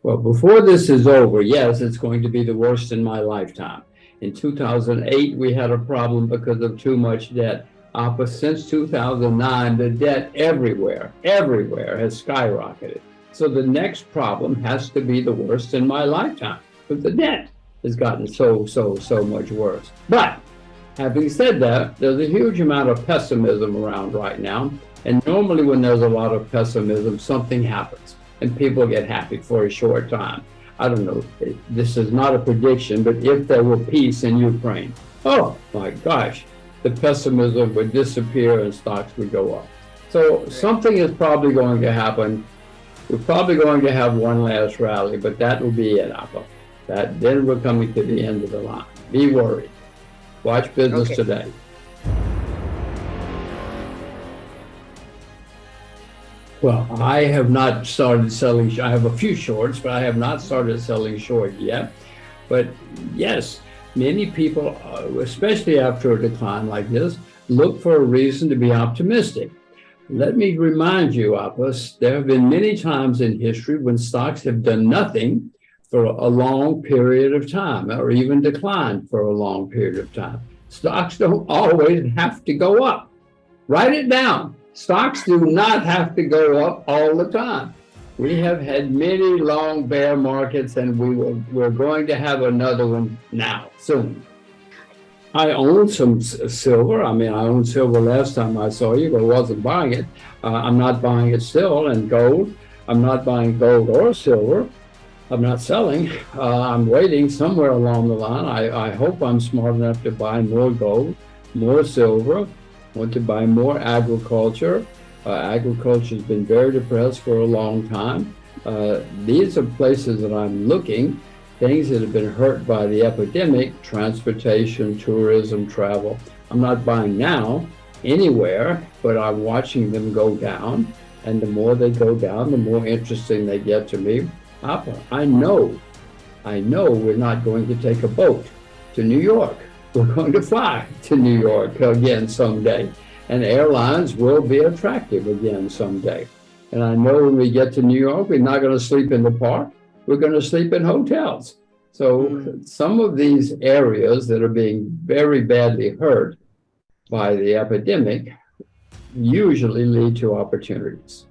Well, before this is over, yes, it's going to be the worst in my lifetime. In 2008, we had a problem because of too much debt. Since 2009, the debt everywhere has skyrocketed. So the next problem has to be the worst in my lifetime because the debt has gotten so much worse. But having said that, there's a huge amount of pessimism around right now. And normally when there's a lot of pessimism, something happens and people get happy for a short time. I don't know, this is not a prediction, but if there were peace in Ukraine, oh my gosh, the pessimism would disappear and stocks would go up. So something is probably going to happen. We're probably going to have one last rally, but that will be it, Appa. Then we're coming to the end of the line. Be worried. Watch Business Today. Well, I have not started selling. I have a few shorts, but I have not started selling short yet. But yes, many people, especially after a decline like this, look for a reason to be optimistic. Let me remind you, Appas, there have been many times in history when stocks have done nothing for a long period of time, or even declined for a long period of time. Stocks don't always have to go up. Write it down. Stocks do not have to go up all the time. We have had many long bear markets, and we're going to have another one now, soon. I own some silver. I owned silver last time I saw you, but I wasn't buying it. I'm not buying it still. And gold, I'm not buying gold or silver. I'm not selling. I'm waiting somewhere along the line. I hope I'm smart enough to buy more gold, more silver. Want to buy more agriculture. Agriculture has been very depressed for a long time. These are places that I'm looking, things that have been hurt by the epidemic: transportation, tourism, travel. I'm not buying now anywhere, but I'm watching them go down. And the more they go down, the more interesting they get to me. I know we're not going to take a boat to New York. We're going to fly to New York again someday, and airlines will be attractive again someday. And I know when we get to New York, we're not going to sleep in the park. We're going to sleep in hotels. So some of these areas that are being very badly hurt by the epidemic usually lead to opportunities.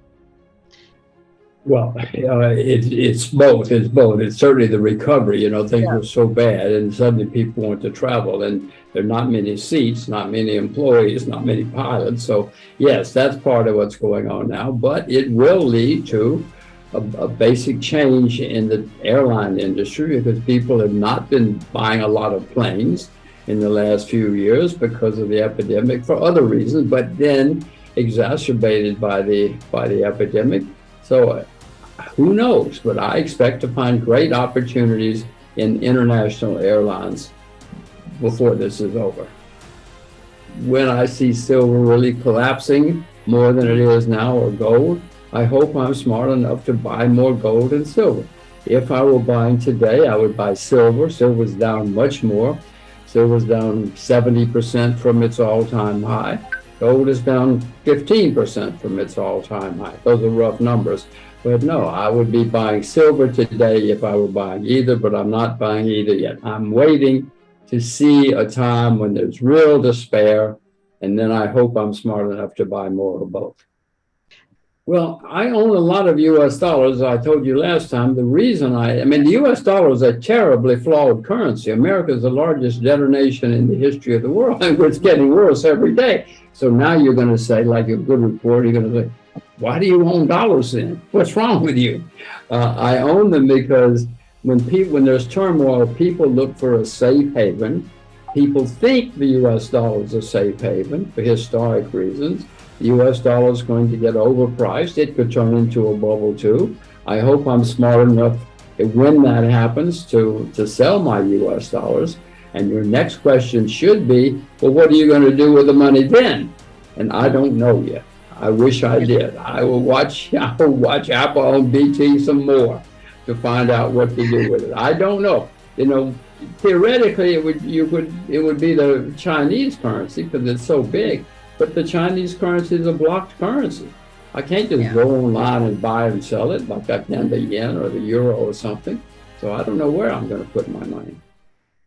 Well, it's both. It's certainly the recovery. Things were so bad, and suddenly people want to travel, and there are not many seats, not many employees, not many pilots. So yes, that's part of what's going on now. But it will lead to a basic change in the airline industry, because people have not been buying a lot of planes in the last few years because of the epidemic, for other reasons, but then exacerbated by the epidemic. So who knows? But I expect to find great opportunities in international airlines before this is over. When I see silver really collapsing more than it is now, or gold, I hope I'm smart enough to buy more gold and silver. If I were buying today, I would buy silver. Silver's down much more. Silver's down 70% from its all-time high. Gold is down 15% from its all-time high. Those are rough numbers. But no, I would be buying silver today if I were buying either, but I'm not buying either yet. I'm waiting to see a time when there's real despair, and then I hope I'm smart enough to buy more of both. Well, I own a lot of U.S. dollars. I told you last time, the reason the U.S. dollar is a terribly flawed currency. America is the largest debtor nation in the history of the world, and it's getting worse every day. So now you're going to say, like a good reporter, you're going to say, why do you own dollars then? What's wrong with you? I own them because when there's turmoil, people look for a safe haven. People think the U.S. dollar is a safe haven for historic reasons. The U.S. dollar is going to get overpriced. It could turn into a bubble too. I hope I'm smart enough when that happens to sell my U.S. dollars. And your next question should be, well, what are you going to do with the money then? And I don't know yet. I wish I did. I will watch Apple on BT some more to find out what to do with it. I don't know. Theoretically, it would be the Chinese currency because it's so big. But the Chinese currency is a blocked currency. I can't just Yeah. go online and buy and sell it like I can the yen or the euro or something. So I don't know where I'm going to put my money.